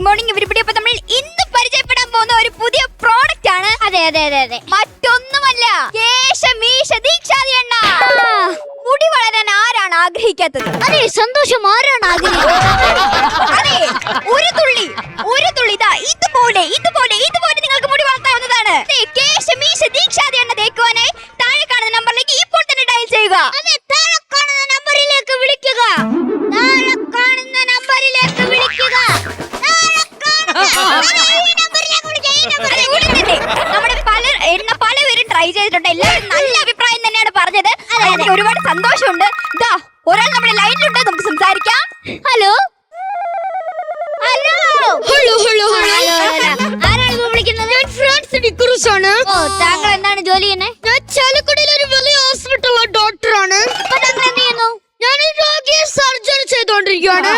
Morning everybody. അപ്പോൾ നമ്മൾ ഇന്ന് പരിചയപ്പെടാൻ പോകുന്ന ഒരു പുതിയ പ്രോഡക്റ്റ് ആണ്. അതെ മറ്റൊന്നുമല്ല, കേശമീശ ദീക്ഷാതി എണ്ണ. മുടി വളരാൻ ആരാണ് ആഗ്രഹിക്കാത്തത്? അതെ, സന്തോഷം ആരാണ് ആഗ്രഹിക്കുന്നത്? അതെ, ഒരു തുള്ളി ഇതാ ഇതുപോലെ നിങ്ങൾക്ക് മുടി വളർത്താവുന്നതാണ്. കേശമീശ ദീക്ഷാതി എണ്ണ തേക്കുവാനായി താഴെ കാണുന്ന നമ്പറിലേക്ക് ഇപ്പോൾ തന്നെ ഡയൽ ചെയ്യുക. അതെ, താഴെ കാണുന്ന നമ്പറിലേക്ക് വിളിക്കുക. നമ്മുടെ പലവരും ട്രൈ ചെയ്തിട്ടുണ്ട്. എല്ലാവരും നല്ല അഭിപ്രായം തന്നെയാണ് പറഞ്ഞത്. എനിക്ക് ഒരുപാട് സന്തോഷമുണ്ട്. ഇതാ ഒരാൾ നമ്മുടെ ലൈനിലുണ്ട്, നമുക്ക് സംസാരിക്കാം. ഹലോ, ആരാണ് വിളിക്കുന്നത്? താങ്കൾ എന്താണ് ജോലി ചെയ്യുന്നത്? ഞാൻ ചാലക്കുടിയിൽ ഒരു വലിയ ഹോസ്പിറ്റലിലെ ഡോക്ടറാണ്. ഇപ്പൊ താങ്കൾ എന്ത് ചെയ്യുന്നു? ഞാൻ രോഗിയെ സർജറി ചെയ്തോണ്ടിരിക്കുകയാണ്.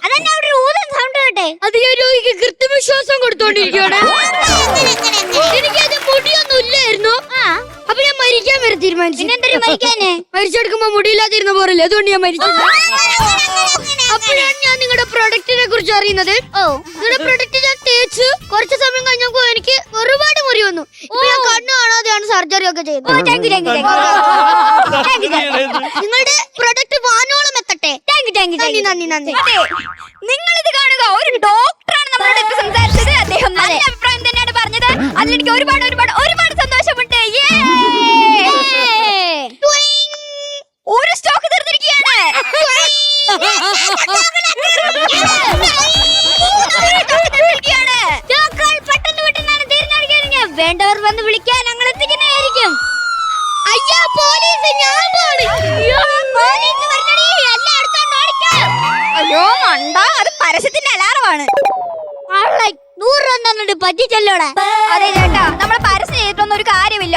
അതെന്നെ അവിടെ ഊതൻ സൗണ്ട് കേട്ടെ. അത് ഈ രോഗിക്ക് കൃത്യവിശ്വാസം കൊടുത്തോണ്ടിരിക്കുകയാണ്. എനിക്കത് മുടിയൊന്നും ഇല്ലായിരുന്നു. അപ്പൊ ഞാൻ മരിക്കാൻ വരെ തീരുമാനിച്ചു. മരിക്കാനേ? മരിച്ചെടുക്കുമ്പോ മുടിയില്ലാതിരുന്ന പോരല്ലേ, അതുകൊണ്ട് ഞാൻ മരിച്ചു. അപ്പോഴാണ് ഞാൻ നിങ്ങളുടെ പ്രൊഡക്റ്റിനെ കുറിച്ച് അറിയുന്നത്. നിങ്ങളുടെ പ്രൊഡക്റ്റ് ഞാൻ തേച്ച് കുറച്ച് സമയം കഴിഞ്ഞപ്പോ എനിക്ക് ഒരുപാട് മുറി വന്നു. ഇപ്പൊ ഞാൻ കണ്ണു കാണാതെയാണ് സർജറി ഒക്കെ ചെയ്തത്. നിങ്ങളുടെ പ്രൊഡക്റ്റ് വാനോളം എത്തട്ടെ. നന്ദി. നിങ്ങൾ ഇത് കാണുക, ഒരു ഡോക്ടറാണ് നമ്മളോട് ഇപ്പൊ സംസാരിച്ചത്. അദ്ദേഹം നല്ല അഭിപ്രായം തന്നെയാണ് പറഞ്ഞത്. അതിലെനിക്ക് ഒരുപാട് സന്തോഷമുണ്ട്. ഒരു സ്റ്റോക്ക് തീർന്നിരിക്കുകയാണ്. വേണ്ടവർ വന്ന് വിളിക്കാൻ ഞങ്ങൾ എത്തിക്കുന്നതായിരിക്കും. അയ്യോ പോലീസ്, ഞാൻ അയ്യോ മണ്ട, അത് പരസ്യത്തിന്റെ അലാറമാണ്. 100 രൂപ തന്നിട്ട് പറ്റിച്ചല്ലോടെ. അതെ ചേട്ടാ, നമ്മള് പരസ്യം ചെയ്തിട്ടൊന്നും ഒരു കാര്യമില്ല.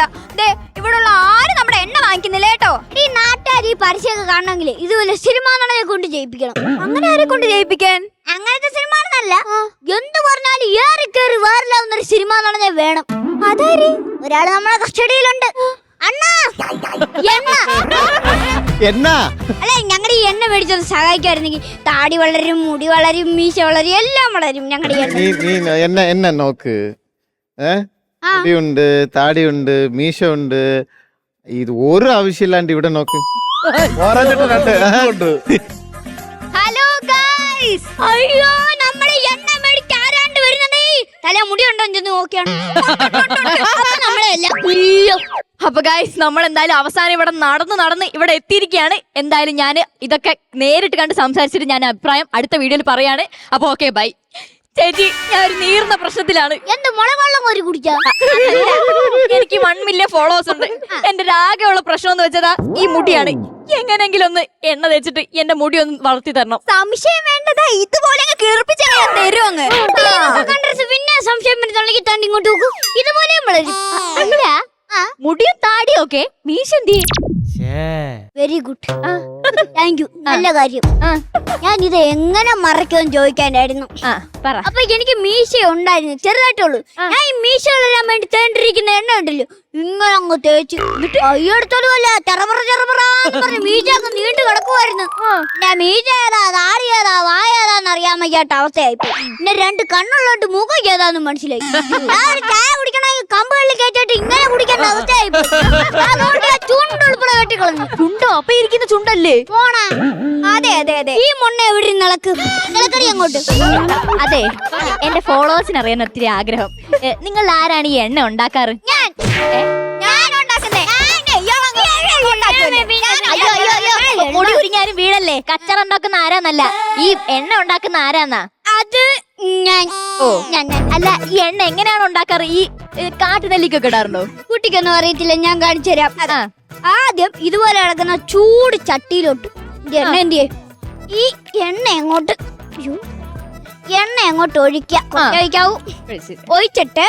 ഇവിടെയുള്ള ആരും നമ്മുടെ എണ്ണ വാങ്ങിക്കുന്നില്ല കേട്ടോ. ഈ നാട്ടുകാർ ഈ പരസ്യമൊക്കെ കാണണമെങ്കിൽ ഇതുപോലെ സിനിമ നടനെ കൊണ്ട് ചെയ്യിപ്പിക്കണം. അങ്ങനെ ആരെ കൊണ്ട് ചെയ്യിപ്പിക്കാൻ? അങ്ങനത്തെ സിനിമ നടനല്ല, എന്ത് പറഞ്ഞാലും ഏറി കയറി വേറില്ലാവുന്ന ഒരു സിനിമ നടനെ വേണം. അതാര്? ഒരാള് നമ്മളെ കസ്റ്റഡിയിലുണ്ട്. അണ്ണാ, എണ്ണ അല്ലെ, ഞങ്ങളുടെ ഈ എണ്ണ മേടിച്ചത് സഹായിക്കായിരുന്നെങ്കിൽ താടി വളരും, മുടി വളരും, മീശ വളരും, എല്ലാം വളരും. ഞങ്ങളുടെ എണ്ണ നോക്ക്. മുടിയുണ്ട്, താടിയുണ്ട്, മീശ ഉണ്ട്. ഇത് ഒരു ആവശ്യമില്ലാണ്ട് ഇവിടെ നോക്ക്. ഹലോ ഗൈസ്, അയ്യോ, നമ്മുടെ എണ്ണ മേടിക്കാൻ ആരാണ്ട് വരുന്നതേ. തല മുടി ഉണ്ടോ എന്ന് നോക്കിയാണ് നമ്മളെല്ലാം. അപ്പൊ ഗൈസ്, നമ്മൾ എന്തായാലും അവസാനം ഇവിടെ നടന്ന് ഇവിടെ എത്തിയിരിക്കുകയാണ്. എന്തായാലും ഞാൻ ഇതൊക്കെ നേരിട്ട് കണ്ട് സംസാരിച്ചിട്ട് ഞാൻ അഭിപ്രായം അടുത്ത വീഡിയോയിൽ പറയാണ്. അപ്പൊ ഓക്കെ, ബൈ. ചേച്ചി, ഞാൻ ഒരു നീർന്ന പ്രശ്നത്തിലാണ്. എന്ത് മുളകെള്ളം ഒരു കുടിക്കാ? എനിക്ക് 1 മില്യൺ ഫോളോവേഴ്സ് ഉണ്ട്. എന്റെ ആകെയുള്ള പ്രശ്നം എന്ന് വെച്ചതാ ഈ മുടിയാണ്. എങ്ങനെങ്കിലും ഒന്ന് എണ്ണ തേച്ചിട്ട് എന്റെ മുടി ഒന്ന് വളർത്തി തരണം. സംശയം വേണ്ടതാ, ഇതുപോലെ കീർപ്പിച്ചു തരും. പിന്നെ സംശയം വരുന്നുണ്ടെങ്കിൽ തണ്ടി ഇങ്ങോട്ട് നോക്കൂ. ഇതുപോലെ വളരും. മുടിയും താടിയും ഒക്കെ, മീശ എന്തി? Very good, thank you. നല്ല കാര്യം. ഞാൻ ഇത് എങ്ങനെ മറക്കുമെന്ന് ചോദിക്കാനായിരുന്നു. അപ്പൊ എനിക്ക് മീശ ഉണ്ടായിരുന്നു, ചെറുതായിട്ടുള്ളൂ. ഞാൻ ഈ മീശ വളരാൻ വേണ്ടി തേണ്ടിരിക്കുന്ന എണ്ണ ഉണ്ടല്ലോ, ഇങ്ങനെ അങ്ങ് തേച്ചു. കയ്യെടുത്തോളും അല്ല, ചെറപറ മീശ അങ്ങ് നീണ്ടു കിടക്കുമായിരുന്നു. ഞാൻ മീശ ഏതാ, താടി ഏതാ, വായ ഏതാന്ന് അറിയാൻ വയ്യാത്ത അവസ്ഥയായി. പിന്നെ 2 കണ്ണുള്ളോട്ട് മുഖം ഏതാന്ന് മനസ്സിലായി. ഞാൻ ഒരു ചായ കുടിക്കണമെങ്കിൽ കമ്പുകളിൽ കയറ്റിട്ട് ഇങ്ങനെ കുടിക്കേണ്ട അവസ്ഥയായി. ചുണ്ടുൾപ്പെടെ വെട്ടിക്കളഞ്ഞു. ചുണ്ടോ? അപ്പൊ ഇരിക്കുന്ന ചുണ്ടല്ലേ? പോണാ. അതെ. ഈ മൊണ്ണ എവിടെ നിലക്കറി അങ്ങോട്ട്. അതെ, എന്റെ ഫോളോവേഴ്സിന് അറിയാൻ ഒത്തിരി ആഗ്രഹം. നിങ്ങൾ ആരാണ് ഈ എണ്ണ ഉണ്ടാക്കാറ്? മുടി ഉരിഞ്ഞാലും വീഴല്ലേ. കച്ചറ ഉണ്ടാക്കുന്ന ആരാന്നല്ല, ഈ എണ്ണ ഉണ്ടാക്കുന്ന ആരാന്നാ? അത് ഞാൻ. അല്ല, ഈ എണ്ണ എങ്ങനെയാണ് ഉണ്ടാക്കാറ്? ഈ കാട്ടുനെല്ലിക്കൊക്കെ ഇടാറുണ്ടോ? കുട്ടിക്കൊന്നും അറിയത്തില്ല, ഞാൻ കാണിച്ചു തരാം. ആദ്യം ഇതുപോലെ കിടക്കുന്ന ചൂട് ചട്ടിയിലോട്ട് എണ്ണ ഈ എണ്ണ എങ്ങോട്ട് ഒഴിക്കാവൂ. ഒഴിച്ചിട്ട്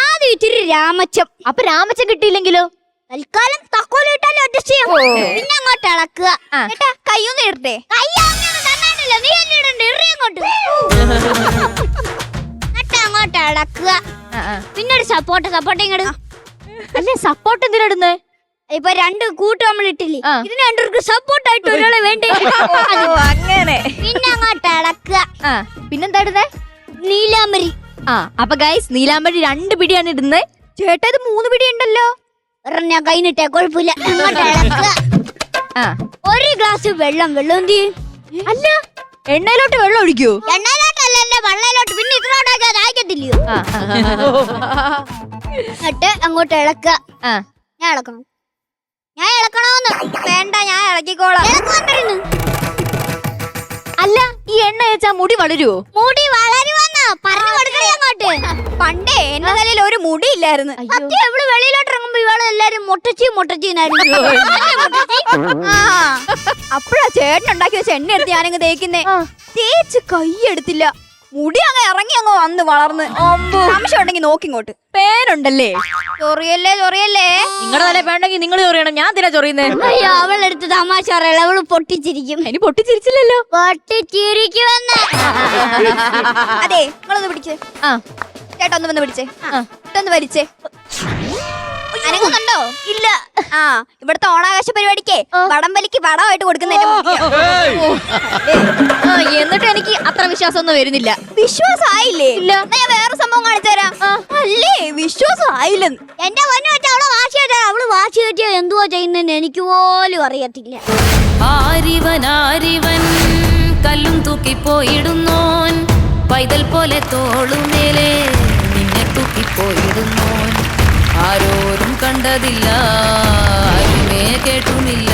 ആദ്യം ഇത്തിരി രാമച്ചം. അപ്പൊ രാമച്ചം കിട്ടിയില്ലെങ്കിലോ? തൽക്കാലം തക്കോലിട്ടാലും അഡ്ജസ്റ്റ് ചെയ്യാം. പിന്നെ അങ്ങോട്ട് ഇളക്കുക. കയ്യൊന്നും ഇടട്ടെ? നീ എന്നെ ഇടണ്ട, അങ്ങോട്ട് അങ്ങോട്ട് ഇളക്കുക. പിന്നെ ഒരു സപ്പോർട്ട് ഇങ്ങോട്ട്. അല്ലേ, സപ്പോർട്ട് എന്തിനാ ഇടുന്നേ? ഇപ്പൊ രണ്ട് കൂട്ട് നമ്മൾ ഇട്ടില്ലേ, ഇതിന് രണ്ടുപേർക്ക് സപ്പോർട്ട് ആയിട്ട് ഒരാളെ വേണ്ടേ? അങ്ങനെ പിന്നെ അങ്ങോട്ട് ഇളക്കുക. പിന്നെന്താ ഇടുന്നേ? നീലാംബരി. അപ്പൊ ഗൈസ് നീലാമ്പഴി 2 പിടിയാണ് ഇടുന്നത്. ചേട്ടാ ഇത് 3 പിടി ഉണ്ടല്ലോ. ഞാൻ കൈനിട്ടേ കുഴപ്പമില്ല. അങ്ങോട്ട് ഇളക്കുക. 1 ഗ്ലാസ് വെള്ളം. വെള്ളം എന്ത് ചെയ്യും? അല്ല എണ്ണയിലോട്ട് വെള്ളം ഒഴിക്കൂ? എണ്ണയിലോട്ടല്ല, എന്റെ വെള്ളയിലോട്ട്. പിന്നെ ഇതിലോട്ടാക്കി അയക്കത്തില്ലയോ? എന്നിട്ട് അങ്ങോട്ട് ഇളക്കുക. ഞാൻ ഇളക്കണം. ഞാൻ ഇളക്കണോന്ന്? വേണ്ട, ഞാൻ ഇളക്കിക്കോളാം. ഇളക്കുന്നുണ്ടായിരുന്നു. അല്ല ഈ എണ്ണ വെച്ചാ മുടി വളരുവോ? മുടി വളരുവന്നാ പറഞ്ഞു കൊടുക്കണേ അങ്ങോട്ട്. പണ്ടേ എന്റെ തലയിൽ ഒരു മുടി ഇല്ലായിരുന്നു. സത്യം, ഇവള് വെളിയിലോട്ട് ഇറങ്ങുമ്പോ ഇവള് എല്ലാരും മുട്ടച്ചീനായിരുന്നു. അപ്പഴാ ചേട്ടൻ ഉണ്ടാക്കി വെച്ച എണ്ണ എടുത്ത് ഞാനങ്ങ് തേക്കുന്നേ. തേച്ച് കൈയെടുത്തില്ല, മുടി അങ്ങ് ഇറങ്ങി അങ്ങ് വന്ന് വളർന്ന്. സംശയം ഉണ്ടെങ്കിൽ നോക്കിങ്ങോട്ട്. പേനുണ്ടല്ലേ? ചൊറിയല്ലേ ചൊറിയല്ലേ. നിങ്ങളുടെ തല പേണ്ടെങ്കിൽ നിങ്ങൾ ചൊറിയണം, ഞാൻ തിരാ ചൊറിയുന്നേ. അയ്യോ, അവളെടുത്ത് തമാശ പറയല. അവള് പൊട്ടിച്ചിരിക്കും. ഇനി പൊട്ടിച്ചിരിച്ചില്ലല്ലോ. പൊട്ടിച്ചിരിക്കുവെന്ന്. അതെ, നിങ്ങളൊന്ന് പിടിച്ചേ. ചേട്ടാ ഒന്ന് വന്ന് പിടിച്ചേ. ഇട്ടൊന്ന് വലിച്ചേ. അനങ്ങുന്നുണ്ടോ? ഇല്ല. ഇവിടുത്തെ ഓണാകാശ പരിപാടിക്ക് വടംവലിക്ക് വടമായിട്ട് കൊടുക്കുന്നതിന്റെ എന്നിട്ട് എനിക്ക് അത്ര വിശ്വാസമൊന്നും വരുന്നില്ല. വിശ്വാസമായില്ലേ? ഇല്ല. ഞാൻ വേറെ സംഭവം കാണിച്ചു തരാം. അല്ലേ വിശ്വാസം ആയില്ലെന്ന്. എന്റെ പൊന്നു വെച്ചാ അവള് വാശി കേട്ടാ. അവള് വാശി കേട്ടിയാ എന്തുവാ ചെയ്യുന്നതെന്ന് എനിക്ക് പോലും അറിയത്തില്ല. ആരിവൻ കല്ലും തൂക്കിപ്പോയിടുന്നോൻ, പൈതൽ പോലെ തോളുമേലെ നിന്നെ തൂക്കിപ്പോയിടുന്നോൻ. ആരോരും കണ്ടതില്ല, ആരുമേ കേട്ടുമില്ല.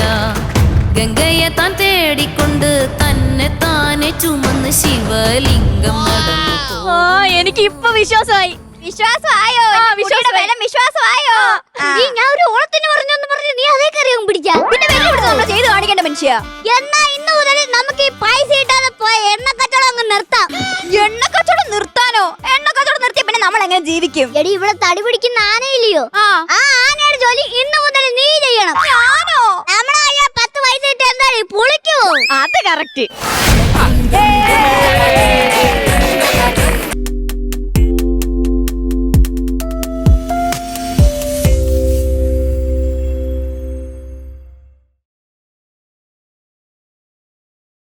ഗംഗയെ താൻ തേടിക്കൊണ്ട് തന്നെ താനെ ചുമന്ന് ശിവലിംഗം നടന്നു. എനിക്ക് ഇപ്പൊ വിശ്വാസമായി. വിശ്വാസമായോ? വിശ്വാസമായോ? ഞാൻ ഒരു ഓണത്തിന് പറഞ്ഞൊന്ന് പറഞ്ഞു നീ അതേ കറിയും പിടിച്ചാ. പിന്നെ നമ്മൾ ചെയ്ത് കാണിക്കേണ്ട മനുഷ്യ. എന്നാ ഇന്ന് മുതൽ നമുക്ക് ഈ പൈസ ഇട്ടാതെ പോയ എണ്ണ കച്ചവടം അങ്ങ് നിർത്താം. എണ്ണ കച്ചവടം നിർത്താനോ? എണ്ണ കച്ചവടം നിർത്തിയ പിന്നെ നമ്മൾ എങ്ങനെ ജീവിക്കും? എടി, ഇവിടെ തടി പിടിക്കുന്ന ആനയില്ലയോ? ആ ആനയുടെ ജോലി ഇന്ന് മുതൽ നീ ചെയ്യണം. ഞാനോ? നമ്മളെ 10 പൈസ ഇട്ട് എന്താ പൊളിക്കോ? അത് കറക്റ്റ്.